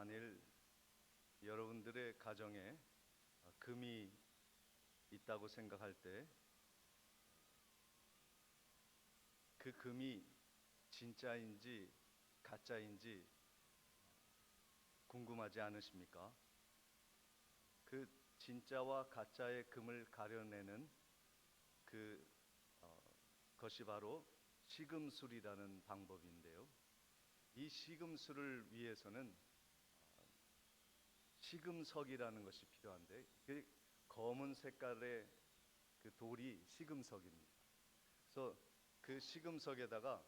만일 여러분들의 가정에 금이 있다고 생각할 때 그 금이 진짜인지 가짜인지 궁금하지 않으십니까? 그 진짜와 가짜의 금을 가려내는 그 것이 바로 시금술이라는 방법인데요. 이 시금술을 위해서는 시금석이라는 것이 필요한데 그 검은 색깔의 그 돌이 시금석입니다. 그래서 그 시금석에다가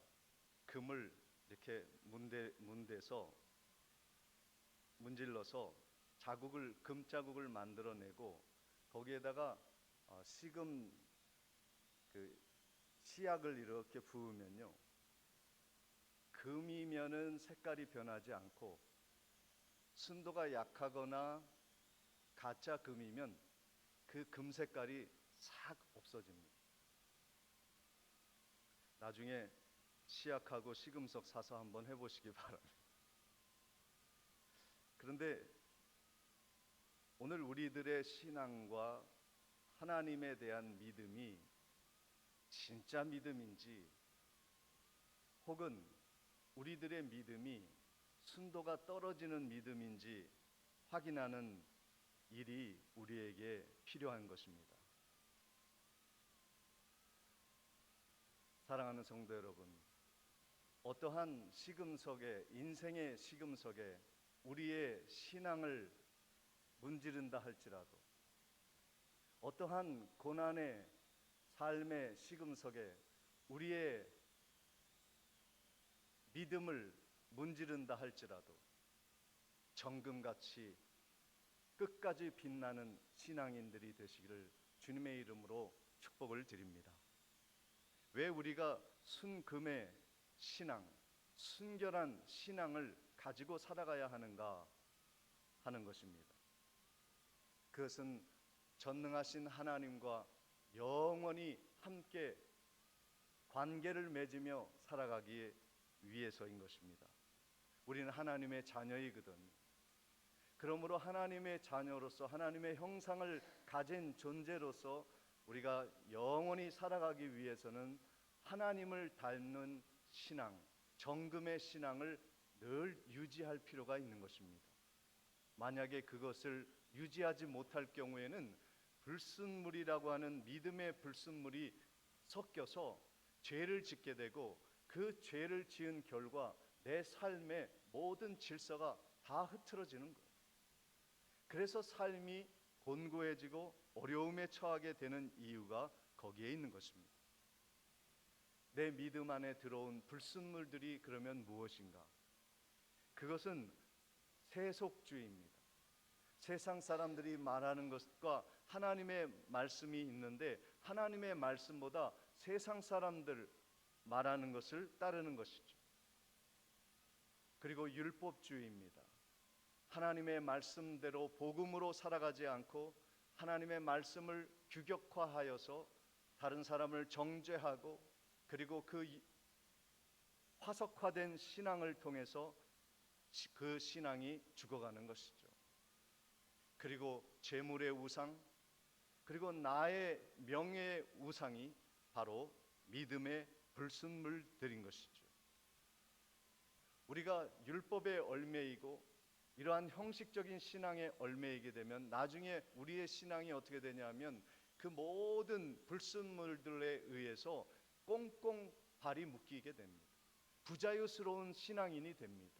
금을 이렇게 문대서 문질러서 금 자국을 만들어내고 거기에다가 시금 그 씨약을 이렇게 부으면요, 금이면은 색깔이 변하지 않고 순도가 약하거나 가짜 금이면 그 금 색깔이 싹 없어집니다. 나중에 씨약하고 시금석 사서 한번 해보시기 바랍니다. 그런데 오늘 우리들의 신앙과 하나님에 대한 믿음이 진짜 믿음인지 혹은 우리들의 믿음이 순도가 떨어지는 믿음인지 확인하는 일이 우리에게 필요한 것입니다. 사랑하는 성도 여러분, 어떠한 시금석에, 인생의 시금석에 우리의 신앙을 문지른다 할지라도, 어떠한 고난의 삶의 시금석에 우리의 믿음을 문지른다 할지라도 정금같이 끝까지 빛나는 신앙인들이 되시기를 주님의 이름으로 축복을 드립니다. 왜 우리가 순금의 신앙, 순결한 신앙을 가지고 살아가야 하는가 하는 것입니다. 그것은 전능하신 하나님과 영원히 함께 관계를 맺으며 살아가기 위해서인 것입니다. 우리는 하나님의 자녀이거든. 그러므로 하나님의 자녀로서 하나님의 형상을 가진 존재로서 우리가 영원히 살아가기 위해서는 하나님을 닮는 신앙, 정금의 신앙을 늘 유지할 필요가 있는 것입니다. 만약에 그것을 유지하지 못할 경우에는 불순물이라고 하는 믿음의 불순물이 섞여서 죄를 짓게 되고 그 죄를 지은 결과 내 삶의 모든 질서가 다 흐트러지는 거예요. 그래서 삶이 곤고해지고 어려움에 처하게 되는 이유가 거기에 있는 것입니다. 내 믿음 안에 들어온 불순물들이 그러면 무엇인가? 그것은 세속주의입니다. 세상 사람들이 말하는 것과 하나님의 말씀이 있는데 하나님의 말씀보다 세상 사람들 말하는 것을 따르는 것이죠. 그리고 율법주의입니다. 하나님의 말씀대로 복음으로 살아가지 않고 하나님의 말씀을 규격화하여서 다른 사람을 정죄하고 그리고 그 화석화된 신앙을 통해서 그 신앙이 죽어가는 것이죠. 그리고 재물의 우상, 그리고 나의 명예의 우상이 바로 믿음의 불순물들인 것이죠. 우리가 율법의 얼매이고 이러한 형식적인 신앙에 얼매이게 되면 나중에 우리의 신앙이 어떻게 되냐면 그 모든 불순물들에 의해서 꽁꽁 발이 묶이게 됩니다. 부자유스러운 신앙인이 됩니다.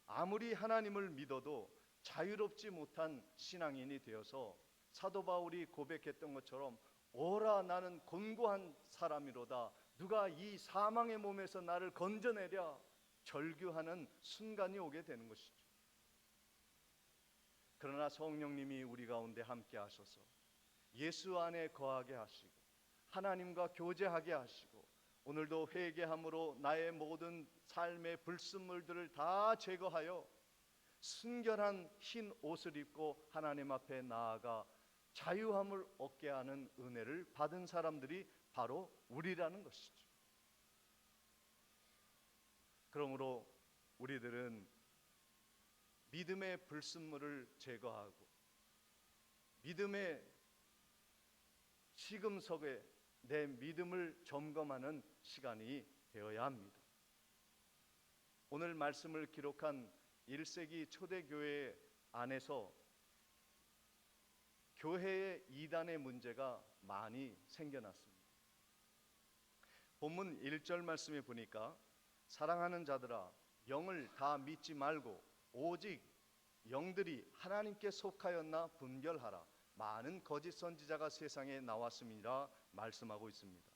아무리 하나님을 믿어도 자유롭지 못한 신앙인이 되어서 사도 바울이 고백했던 것처럼 오라 나는 곤고한 사람이로다 누가 이 사망의 몸에서 나를 건져내랴 절규하는 순간이 오게 되는 것이죠. 그러나 성령님이 우리 가운데 함께 하셔서 예수 안에 거하게 하시고 하나님과 교제하게 하시고 오늘도 회개함으로 나의 모든 삶의 불순물들을 다 제거하여 순결한 흰 옷을 입고 하나님 앞에 나아가 자유함을 얻게 하는 은혜를 받은 사람들이 바로 우리라는 것이죠. 그러므로 우리들은 믿음의 불순물을 제거하고 믿음의 시금석에 내 믿음을 점검하는 시간이 되어야 합니다. 오늘 말씀을 기록한 1세기 초대교회 안에서 교회의 이단의 문제가 많이 생겨났습니다. 본문 1절 말씀에 보니까 사랑하는 자들아 영을 다 믿지 말고 오직 영들이 하나님께 속하였나 분별하라. 많은 거짓 선지자가 세상에 나왔음이라 말씀하고 있습니다.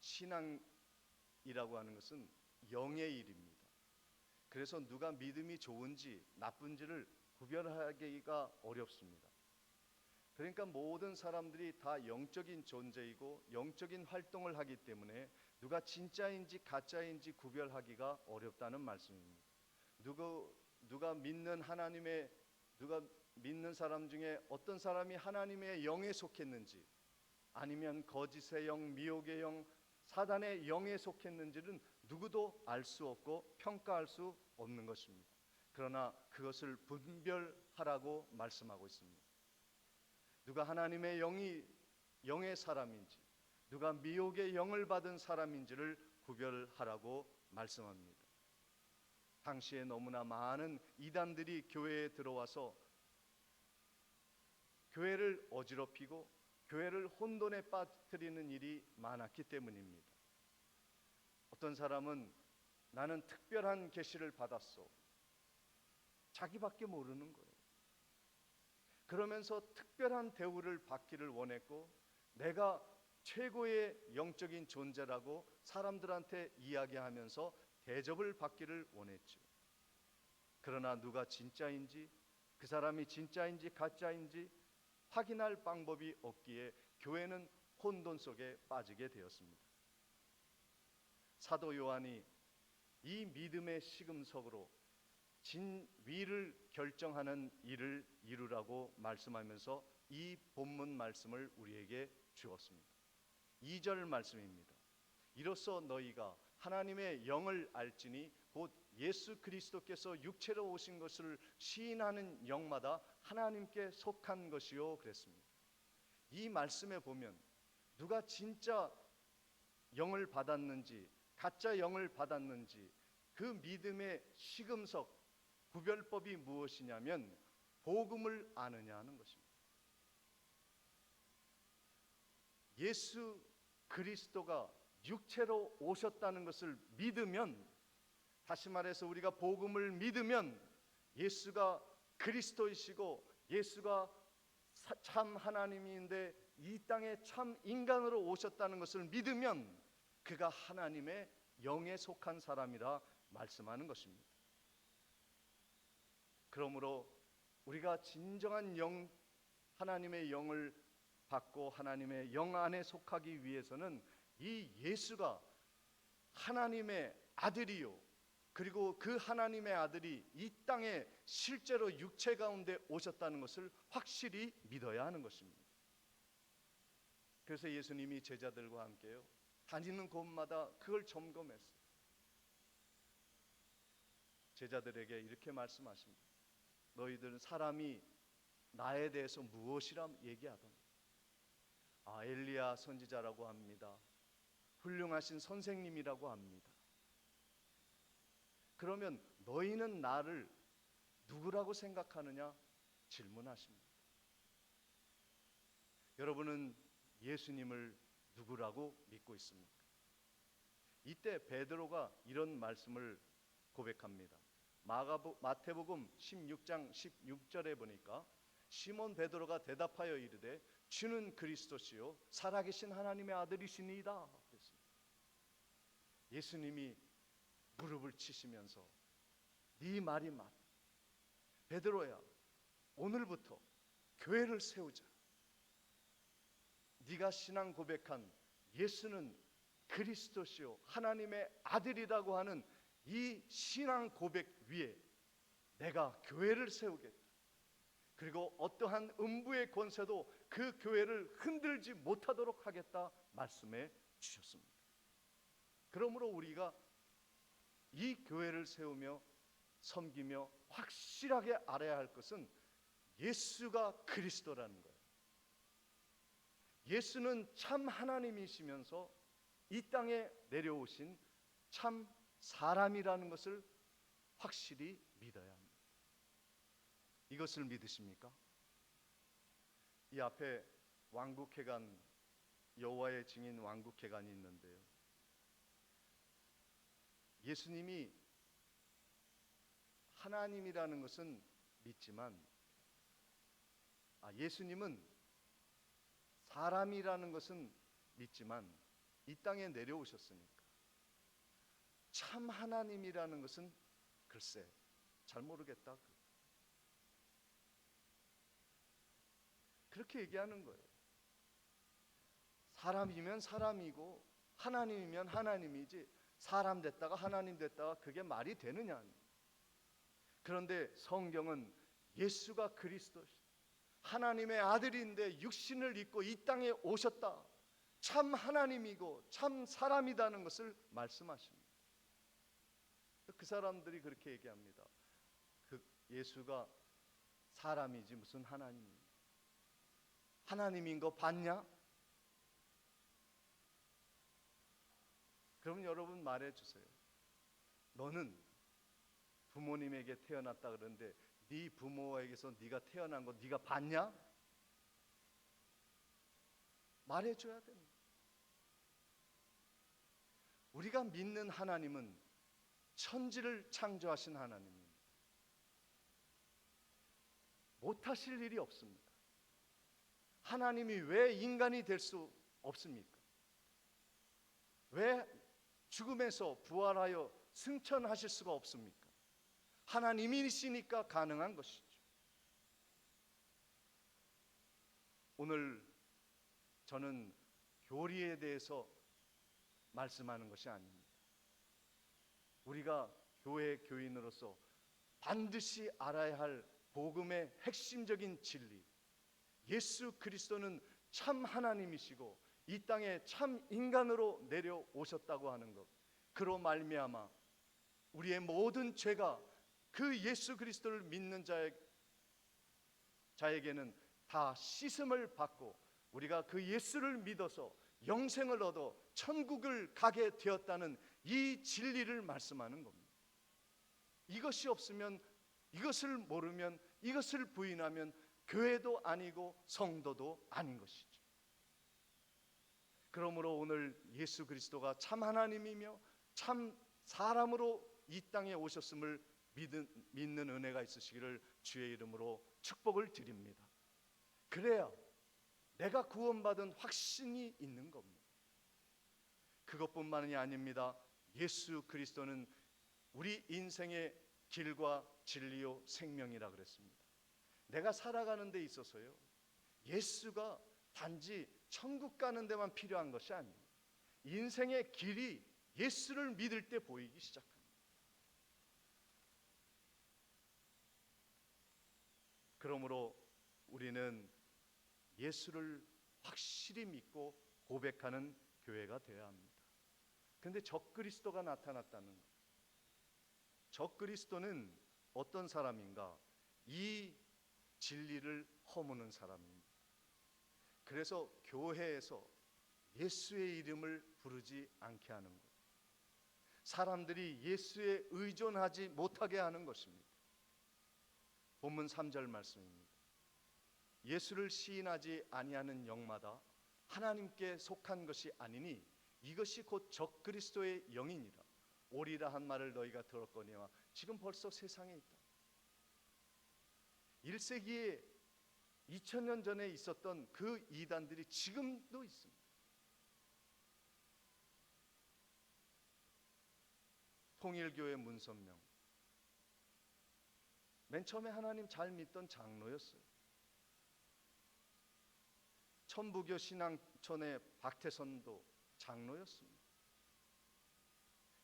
신앙이라고 하는 것은 영의 일입니다. 그래서 누가 믿음이 좋은지 나쁜지를 구별하기가 어렵습니다. 그러니까 모든 사람들이 다 영적인 존재이고 영적인 활동을 하기 때문에 누가 진짜인지 가짜인지 구별하기가 어렵다는 말씀입니다. 누가 믿는 사람 중에 어떤 사람이 하나님의 영에 속했는지 아니면 거짓의 영, 미혹의 영, 사단의 영에 속했는지는 누구도 알 수 없고 평가할 수 없는 것입니다. 그러나 그것을 분별하라고 말씀하고 있습니다. 누가 하나님의 영의 사람인지 누가 미혹의 영을 받은 사람인지를 구별하라고 말씀합니다. 당시에 너무나 많은 이단들이 교회에 들어와서 교회를 어지럽히고 교회를 혼돈에 빠뜨리는 일이 많았기 때문입니다. 어떤 사람은 나는 특별한 계시를 받았어. 자기밖에 모르는 거예요. 그러면서 특별한 대우를 받기를 원했고 내가 최고의 영적인 존재라고 사람들한테 이야기하면서 대접을 받기를 원했죠. 그러나 누가 진짜인지 그 사람이 진짜인지 가짜인지 확인할 방법이 없기에 교회는 혼돈 속에 빠지게 되었습니다. 사도 요한이 이 믿음의 시금석으로 진위를 결정하는 일을 이루라고 말씀하면서 이 본문 말씀을 우리에게 주었습니다. 2절 말씀입니다. 이로써 너희가 하나님의 영을 알지니 곧 예수 그리스도께서 육체로 오신 것을 시인하는 영마다 하나님께 속한 것이요 그랬습니다. 이 말씀에 보면 누가 진짜 영을 받았는지 가짜 영을 받았는지 그 믿음의 시금석 구별법이 무엇이냐면 복음을 아느냐 하는 것입니다. 예수 그리스도가 육체로 오셨다는 것을 믿으면, 다시 말해서 우리가 복음을 믿으면 예수가 그리스도이시고 예수가 참 하나님인데 이 땅에 참 인간으로 오셨다는 것을 믿으면 그가 하나님의 영에 속한 사람이라 말씀하는 것입니다. 그러므로 우리가 진정한 영, 하나님의 영을 받고 하나님의 영 안에 속하기 위해서는 이 예수가 하나님의 아들이요, 그리고 그 하나님의 아들이 이 땅에 실제로 육체 가운데 오셨다는 것을 확실히 믿어야 하는 것입니다. 그래서 예수님이 제자들과 함께요 다니는 곳마다 그걸 점검했어요. 제자들에게 이렇게 말씀하십니다. 너희들은 사람이 나에 대해서 무엇이라 얘기하던가? 엘리야 선지자라고 합니다. 훌륭하신 선생님이라고 합니다. 그러면 너희는 나를 누구라고 생각하느냐? 질문하십니다. 여러분은 예수님을 누구라고 믿고 있습니까? 이때 베드로가 이런 말씀을 고백합니다. 마태복음 16장 16절에 보니까 시몬 베드로가 대답하여 이르되 주는 그리스도시요 살아계신 하나님의 아들이시니이다 그랬습니다. 예수님이 무릎을 치시면서 네 말이 맞다. 베드로야, 오늘부터 교회를 세우자. 네가 신앙 고백한 예수는 그리스도시요 하나님의 아들이라고 하는 이 신앙 고백 위에 내가 교회를 세우겠다. 그리고 어떠한 음부의 권세도 그 교회를 흔들지 못하도록 하겠다 말씀해 주셨습니다. 그러므로 우리가 이 교회를 세우며 섬기며 확실하게 알아야 할 것은 예수가 그리스도라는 거예요. 예수는 참 하나님이시면서 이 땅에 내려오신 참 사람이라는 것을 확실히 믿어야 합니다. 이것을 믿으십니까? 이 앞에 왕국회관, 여호와의 증인 왕국회관이 있는데요, 예수님이 하나님이라는 것은 믿지만, 예수님은 사람이라는 것은 믿지만 이 땅에 내려오셨으니까 참 하나님이라는 것은 글쎄 잘 모르겠다, 그렇게 얘기하는 거예요. 사람이면 사람이고 하나님이면 하나님이지 사람 됐다가 하나님 됐다가 그게 말이 되느냐. 그런데 성경은 예수가 그리스도 하나님의 아들인데 육신을 입고 이 땅에 오셨다, 참 하나님이고 참 사람이라는 것을 말씀하십니다. 그 사람들이 그렇게 얘기합니다. 그 예수가 사람이지 무슨 하나님이냐, 하나님인 거 봤냐? 그럼 여러분 말해 주세요. 너는 부모님에게 태어났다 그러는데 네 부모에게서 네가 태어난 거 네가 봤냐? 말해줘야 됩니다. 우리가 믿는 하나님은 천지를 창조하신 하나님입니다. 못하실 일이 없습니다. 하나님이 왜 인간이 될 수 없습니까? 왜 죽음에서 부활하여 승천하실 수가 없습니까? 하나님이시니까 가능한 것이죠. 오늘 저는 교리에 대해서 말씀하는 것이 아닙니다. 우리가 교회 교인으로서 반드시 알아야 할 복음의 핵심적인 진리, 예수 그리스도는 참 하나님이시고 이 땅에 참 인간으로 내려오셨다고 하는 것, 그로 말미암아 우리의 모든 죄가 그 예수 그리스도를 믿는 자에게는 다 씻음을 받고 우리가 그 예수를 믿어서 영생을 얻어 천국을 가게 되었다는 이 진리를 말씀하는 겁니다. 이것이 없으면, 이것을 모르면, 이것을 부인하면 교회도 아니고 성도도 아닌 것이죠. 그러므로 오늘 예수 그리스도가 참 하나님이며 참 사람으로 이 땅에 오셨음을 믿는 은혜가 있으시기를 주의 이름으로 축복을 드립니다. 그래야 내가 구원받은 확신이 있는 겁니다. 그것뿐만이 아닙니다. 예수 그리스도는 우리 인생의 길과 진리요 생명이라 그랬습니다. 내가 살아가는 데 있어서요, 예수가 단지 천국 가는 데만 필요한 것이 아닙니다. 인생의 길이 예수를 믿을 때 보이기 시작합니다. 그러므로 우리는 예수를 확실히 믿고 고백하는 교회가 되어야 합니다. 그런데 적그리스도가 나타났다는 것. 적그리스도는 어떤 사람인가? 이 진리를 허무는 사람입니다. 그래서 교회에서 예수의 이름을 부르지 않게 하는 것, 사람들이 예수에 의존하지 못하게 하는 것입니다. 본문 3절 말씀입니다. 예수를 시인하지 아니하는 영마다 하나님께 속한 것이 아니니 이것이 곧 적그리스도의 영이니라. 오리라 한 말을 너희가 들었거니와 지금 벌써 세상에 있다. 1세기에 2000년 전에 있었던 그 이단들이 지금도 있습니다. 통일교회 문선명, 맨 처음에 하나님 잘 믿던 장로였어요. 천부교 신앙촌의 박태선도 장로였습니다.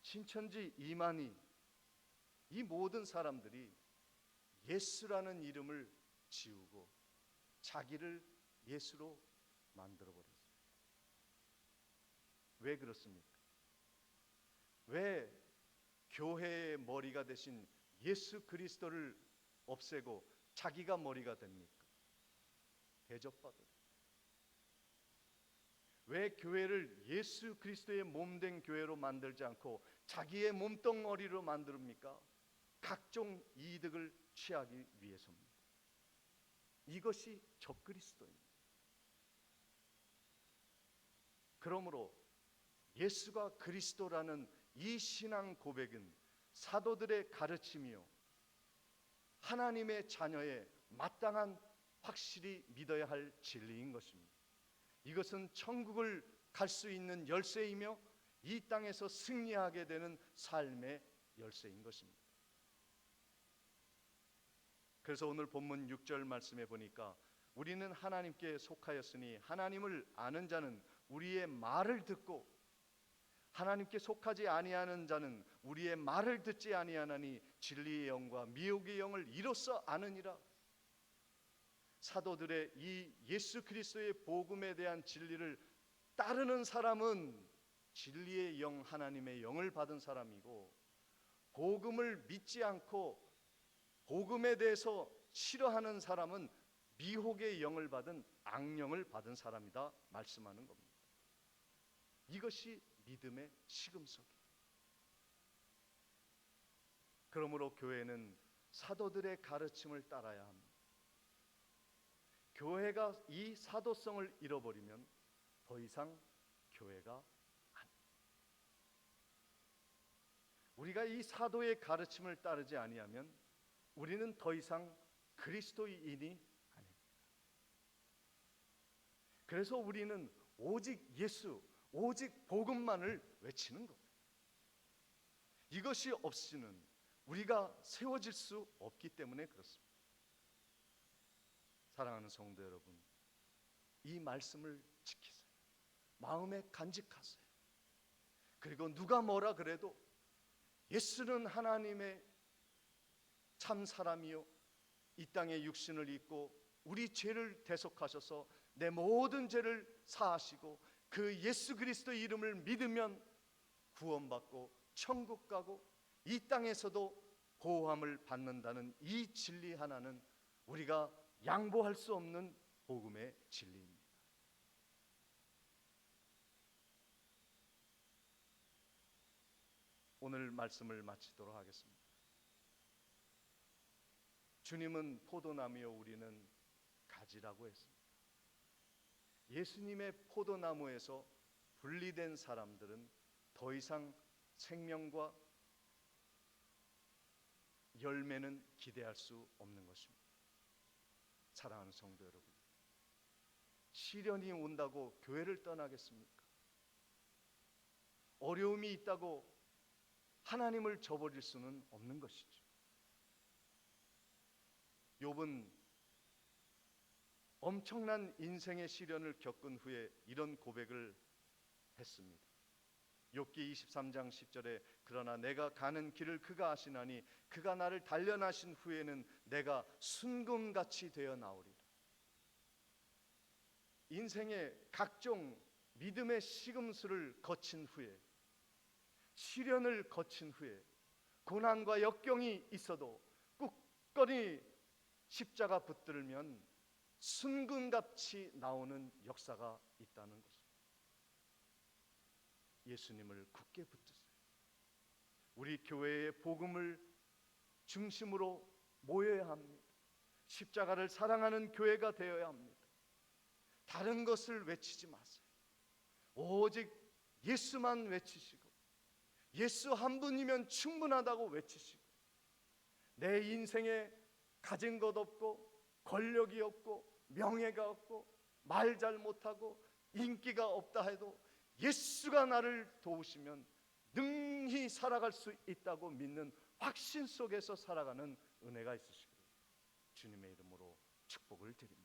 신천지 이만희, 이 모든 사람들이 예수라는 이름을 지우고 자기를 예수로 만들어버렸습니다. 왜 그렇습니까? 왜 교회의 머리가 되신 예수 그리스도를 없애고 자기가 머리가 됩니까? 대접받아요. 왜 교회를 예수 그리스도의 몸된 교회로 만들지 않고 자기의 몸뚱어리로 만듭니까? 각종 이득을 취하기 위해서입니다. 이것이 적그리스도입니다. 그러므로 예수가 그리스도라는 이 신앙 고백은 사도들의 가르침이요, 하나님의 자녀의 마땅한 확실히 믿어야 할 진리인 것입니다. 이것은 천국을 갈 수 있는 열쇠이며 이 땅에서 승리하게 되는 삶의 열쇠인 것입니다. 그래서 오늘 본문 6절 말씀에 보니까 우리는 하나님께 속하였으니 하나님을 아는 자는 우리의 말을 듣고 하나님께 속하지 아니하는 자는 우리의 말을 듣지 아니하나니 진리의 영과 미혹의 영을 이로써 아느니라. 사도들의 이 예수 그리스도의 복음에 대한 진리를 따르는 사람은 진리의 영, 하나님의 영을 받은 사람이고, 복음을 믿지 않고 복음에 대해서 싫어하는 사람은 미혹의 영을 받은 악령을 받은 사람이다 말씀하는 겁니다. 이것이 믿음의 시금석이에요. 그러므로 교회는 사도들의 가르침을 따라야 합니다. 교회가 이 사도성을 잃어버리면 더 이상 교회가 아닙니다. 우리가 이 사도의 가르침을 따르지 아니하면 우리는 더 이상 그리스도인이 아닙니다. 그래서 우리는 오직 예수, 오직 복음만을 외치는 거예요. 이것이 없이는 우리가 세워질 수 없기 때문에 그렇습니다. 사랑하는 성도 여러분, 이 말씀을 지키세요. 마음에 간직하세요. 그리고 누가 뭐라 그래도 예수는 하나님의 참 사람이요, 이 땅에 육신을 입고 우리 죄를 대속하셔서 내 모든 죄를 사하시고 그 예수 그리스도 이름을 믿으면 구원받고 천국 가고 이 땅에서도 보호함을 받는다는 이 진리 하나는 우리가 양보할 수 없는 복음의 진리입니다. 오늘 말씀을 마치도록 하겠습니다. 주님은 포도나무요 우리는 가지라고 했습니다. 예수님의 포도나무에서 분리된 사람들은 더 이상 생명과 열매는 기대할 수 없는 것입니다. 사랑하는 성도 여러분, 시련이 온다고 교회를 떠나겠습니까? 어려움이 있다고 하나님을 저버릴 수는 없는 것이죠. 욥은 엄청난 인생의 시련을 겪은 후에 이런 고백을 했습니다. 욥기 23장 10절에 그러나 내가 가는 길을 그가 아시나니 그가 나를 단련하신 후에는 내가 순금같이 되어 나오리라. 인생의 각종 믿음의 시금수를 거친 후에, 시련을 거친 후에, 고난과 역경이 있어도 굳건히 십자가 붙들면 순금같이 나오는 역사가 있다는 것입니다. 예수님을 굳게 붙드세요. 우리 교회의 복음을 중심으로 모여야 합니다. 십자가를 사랑하는 교회가 되어야 합니다. 다른 것을 외치지 마세요. 오직 예수만 외치시고 예수 한 분이면 충분하다고 외치시고, 내 인생에 가진 것 없고 권력이 없고 명예가 없고 말 잘 못하고 인기가 없다 해도 예수가 나를 도우시면 능히 살아갈 수 있다고 믿는 확신 속에서 살아가는 은혜가 있으시기를 주님의 이름으로 축복을 드립니다.